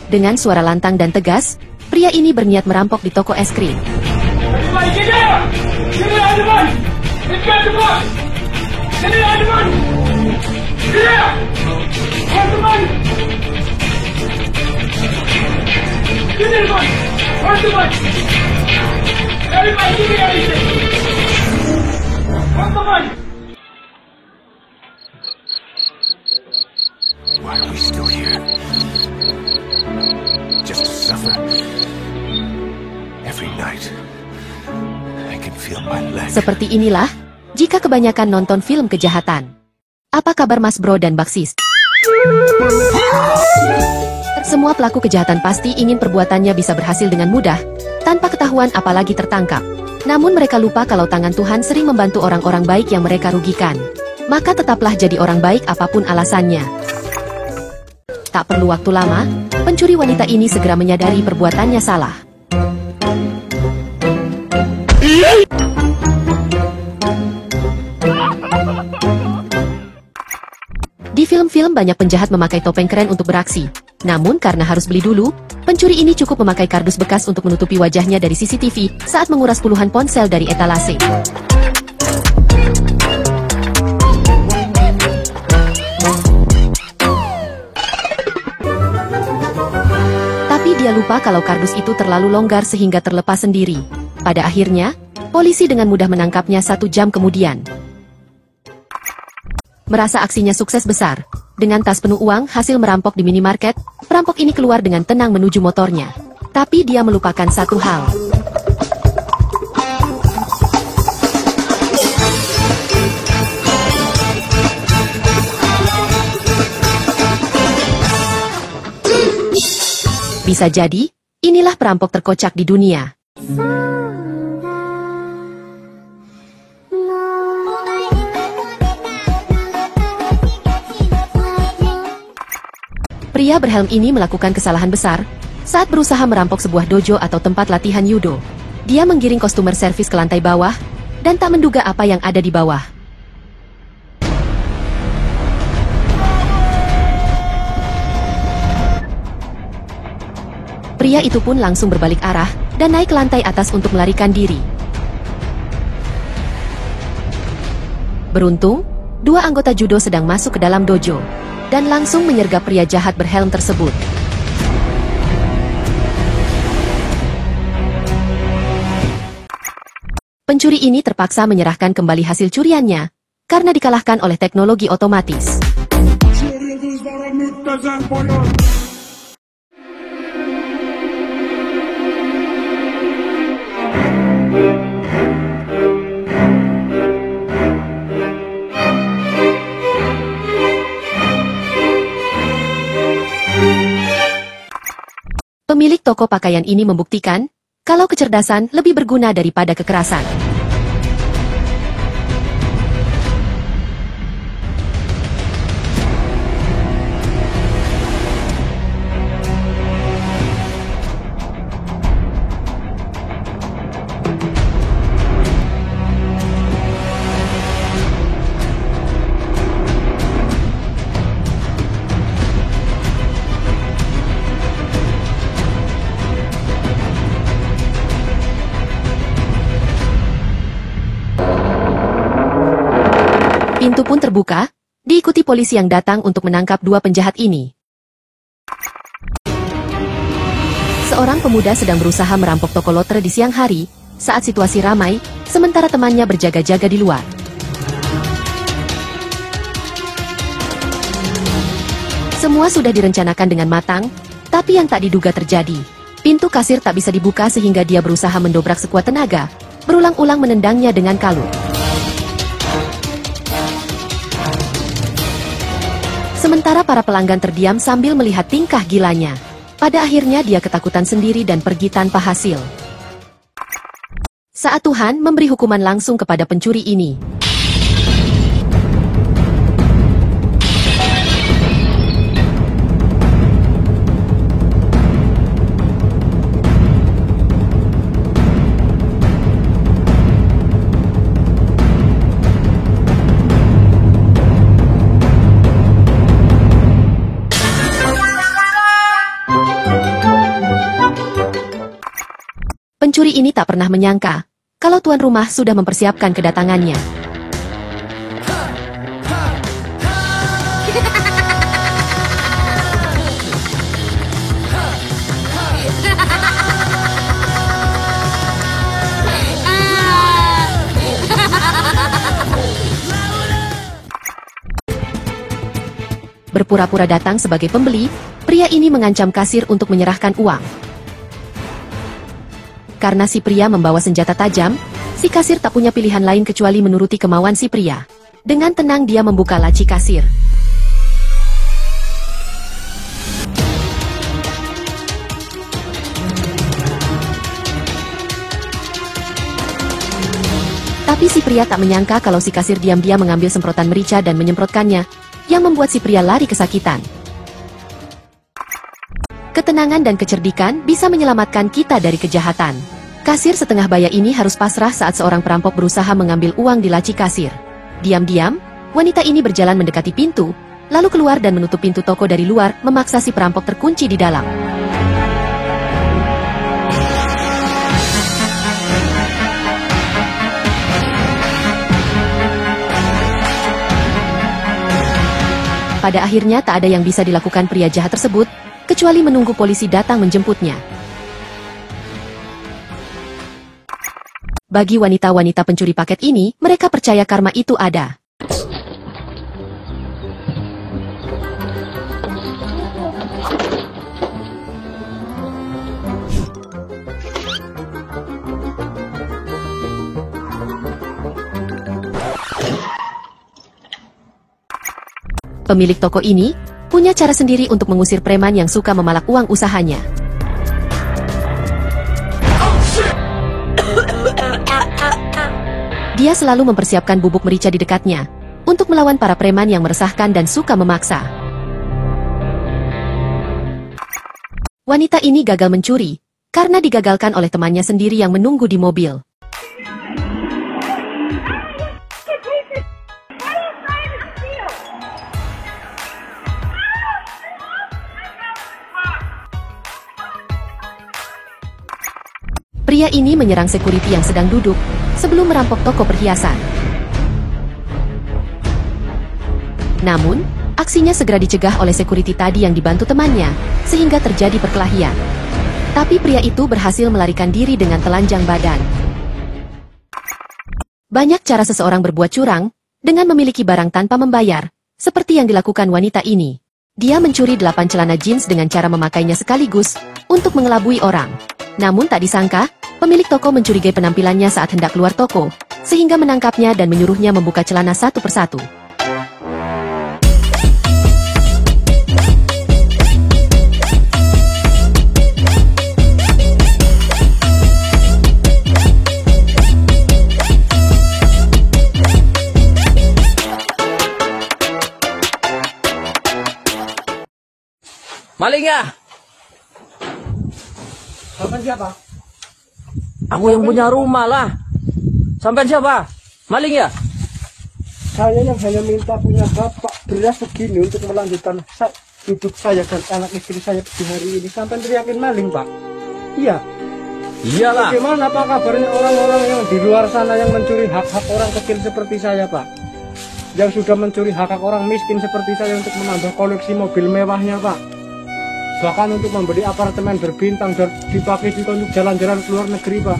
Dengan suara lantang dan tegas, pria ini berniat merampok di toko es krim. Why are we still here? Just to suffer. Every night, I can feel my leg. Seperti inilah, jika kebanyakan nonton film kejahatan. Apa kabar Mas Bro dan Baksis? Semua pelaku kejahatan pasti ingin perbuatannya bisa berhasil dengan mudah, tanpa ketahuan apalagi tertangkap. Namun mereka lupa kalau tangan Tuhan sering membantu orang-orang baik yang mereka rugikan. Maka tetaplah jadi orang baik apapun alasannya. Tak perlu waktu lama, pencuri wanita ini segera menyadari perbuatannya salah. Di film-film banyak penjahat memakai topeng keren untuk beraksi. Namun karena harus beli dulu, pencuri ini cukup memakai kardus bekas untuk menutupi wajahnya dari CCTV saat menguras puluhan ponsel dari etalase. Tapi dia lupa kalau kardus itu terlalu longgar sehingga terlepas sendiri. Pada akhirnya, polisi dengan mudah menangkapnya 1 jam kemudian. Merasa aksinya sukses besar. Dengan tas penuh uang hasil merampok di minimarket, perampok ini keluar dengan tenang menuju motornya. Tapi dia melupakan satu hal. Bisa jadi, inilah perampok terkocak di dunia. Pria berhelm ini melakukan kesalahan besar saat berusaha merampok sebuah dojo atau tempat latihan judo. Dia menggiring customer service ke lantai bawah dan tak menduga apa yang ada di bawah. Pria itu pun langsung berbalik arah dan naik ke lantai atas untuk melarikan diri. Beruntung, 2 anggota judo sedang masuk ke dalam dojo dan langsung menyergap pria jahat berhelm tersebut. Pencuri ini terpaksa menyerahkan kembali hasil curiannya karena dikalahkan oleh teknologi otomatis. Pemilik toko pakaian ini membuktikan kalau kecerdasan lebih berguna daripada kekerasan. Pintu pun terbuka, diikuti polisi yang datang untuk menangkap 2 penjahat ini. Seorang pemuda sedang berusaha merampok toko lotre di siang hari, saat situasi ramai, sementara temannya berjaga-jaga di luar. Semua sudah direncanakan dengan matang, tapi yang tak diduga terjadi. Pintu kasir tak bisa dibuka sehingga dia berusaha mendobrak sekuat tenaga, berulang-ulang menendangnya dengan kalut. Sementara para pelanggan terdiam sambil melihat tingkah gilanya. Pada akhirnya dia ketakutan sendiri dan pergi tanpa hasil. Saat Tuhan memberi hukuman langsung kepada pencuri ini. Pencuri ini tak pernah menyangka kalau tuan rumah sudah mempersiapkan kedatangannya. Berpura-pura datang sebagai pembeli, pria ini mengancam kasir untuk menyerahkan uang. Karena si pria membawa senjata tajam, si kasir tak punya pilihan lain kecuali menuruti kemauan si pria. Dengan tenang dia membuka laci kasir. Tapi si pria tak menyangka kalau si kasir diam-diam mengambil semprotan merica dan menyemprotkannya, yang membuat si pria lari kesakitan. Ketenangan dan kecerdikan bisa menyelamatkan kita dari kejahatan. Kasir setengah baya ini harus pasrah saat seorang perampok berusaha mengambil uang di laci kasir. Diam-diam, wanita ini berjalan mendekati pintu, lalu keluar dan menutup pintu toko dari luar, memaksa si perampok terkunci di dalam. Pada akhirnya tak ada yang bisa dilakukan pria jahat tersebut, kecuali menunggu polisi datang menjemputnya. Bagi wanita-wanita pencuri paket ini, mereka percaya karma itu ada. Pemilik toko ini punya cara sendiri untuk mengusir preman yang suka memalak uang usahanya. Dia selalu mempersiapkan bubuk merica di dekatnya untuk melawan para preman yang meresahkan dan suka memaksa. Wanita ini gagal mencuri karena digagalkan oleh temannya sendiri yang menunggu di mobil. Pria ini menyerang security yang sedang duduk sebelum merampok toko perhiasan. Namun, aksinya segera dicegah oleh security tadi yang dibantu temannya, sehingga terjadi perkelahian. Tapi pria itu berhasil melarikan diri dengan telanjang badan. Banyak cara seseorang berbuat curang dengan memiliki barang tanpa membayar, seperti yang dilakukan wanita ini. Dia mencuri 8 celana jeans dengan cara memakainya sekaligus untuk mengelabui orang. Namun tak disangka, pemilik toko mencurigai penampilannya saat hendak keluar toko, sehingga menangkapnya dan menyuruhnya membuka celana satu persatu. Maling ya? Sampai siapa? Aku yang punya rumah lah. Sampai siapa? Maling ya? Saya yang hanya minta punya bapak beras segini untuk melanjutkan hidup saya dan anak istri saya di hari ini. Sampai teriakin maling, Pak. Iya. Iyalah. Bagaimana Pak kabarnya orang-orang yang di luar sana yang mencuri hak-hak orang kecil seperti saya, Pak? Yang sudah mencuri hak-hak orang miskin seperti saya untuk menambah koleksi mobil mewahnya, Pak. Bahkan untuk membeli apartemen berbintang dan dipakai juga untuk jalan-jalan ke luar negeri, Pak.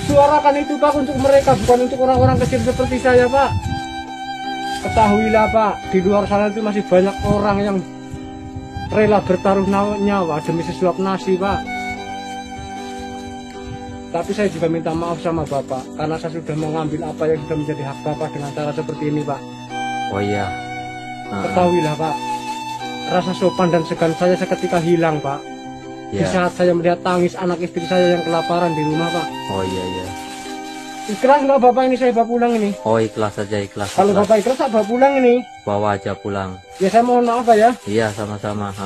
Suarakan itu, Pak, untuk mereka, bukan untuk orang-orang kecil seperti saya, Pak. Ketahuilah, Pak, di luar sana itu masih banyak orang yang rela bertaruh nyawa demi sesuap nasi, Pak. Tapi saya juga minta maaf sama Bapak, karena saya sudah mengambil apa yang sudah menjadi hak Bapak dengan cara seperti ini, Pak. Oh iya. Ketahuilah, Pak, rasa sopan dan segan saya seketika hilang, Pak. Di saat saya melihat tangis anak istri saya yang kelaparan di rumah, Pak. Oh iya. Ikhlas nggak Bapak ini saya bawa pulang ini? Oh ikhlas saja, ikhlas. Kalau Bapak ikhlas, saya bawa pulang ini. Bawa aja pulang. Ya saya mohon maaf, Pak ya. Iya, sama-sama.